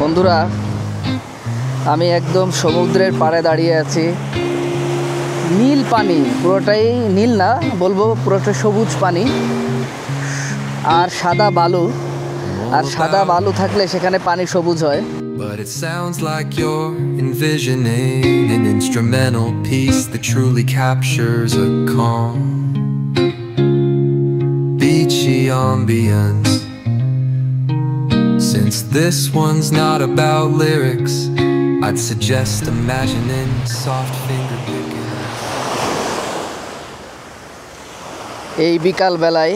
বন্ধুরা, আমি একদম সমুদ্রের পাড়ে দাঁড়িয়ে আছি। নীল পানি, পুরোটাই নীল না বলবো, পুরোটা সবুজ পানি আর সাদা বালু। আর সাদা বালু থাকলে সেখানে পানি সবুজ হয়। But it sounds like you're envisioning an instrumental piece that truly captures a calm, beachy ambience. Since this one's not about lyrics, I'd suggest imagining soft finger picking. এই বিকাল বেলায়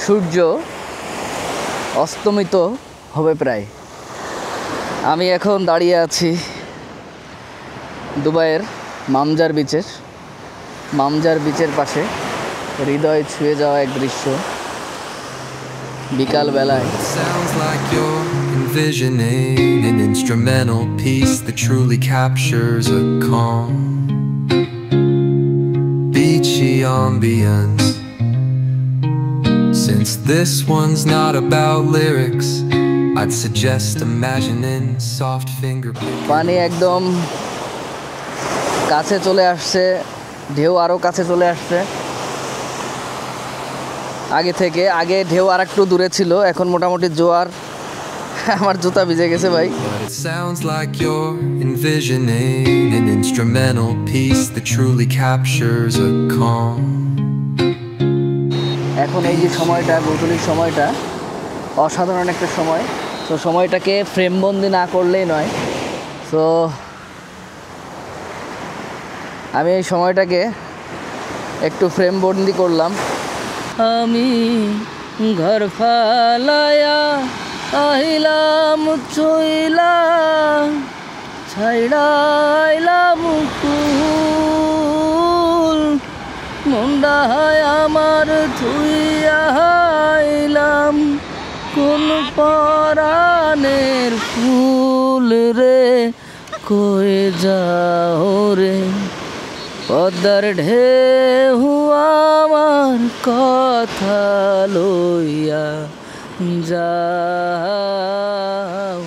সূর্য অস্তমিত হবে প্রায়। আমি এখন দাঁড়িয়ে আছি দুবাইয়ের মামজার বিচের পাশে। হৃদয় ছুঁয়ে যাওয়া এক দৃশ্য বিকাল বেলায়। Sounds like you're envisioning an instrumental piece that truly captures a calm, beachy ambience. Since this one's not about lyrics, I'd suggest imagining soft finger picking. পানি একদম কাছে চলে আসছে, ঢেউ আরও কাছে চলে আসছে আগে ঢেউ আর একটু দূরে ছিল, এখন মোটামুটি জোয়ার। আমার জুতা ভিজে গেছে ভাই। But it sounds like you're envisioning an instrumental piece that truly captures a calm. এখন এই যে সময়টা, গোধূলির সময়টা অসাধারণ একটা সময়। তো সময়টাকে ফ্রেমবন্দি না করলেই নয়। তো আমি এই সময়টাকে একটু ফ্রেমবন্দি করলাম। আমি ঘর ফালায়া আহিলাম চইলা, ছাইড়াইলাম কুল, মুন্ডায় আমার থুইয়া আইলাম কোন পরাণের ফুল রে, কয়ে যাও রে পদ্মার ঢেউ আমার কথা লইয়া যাও।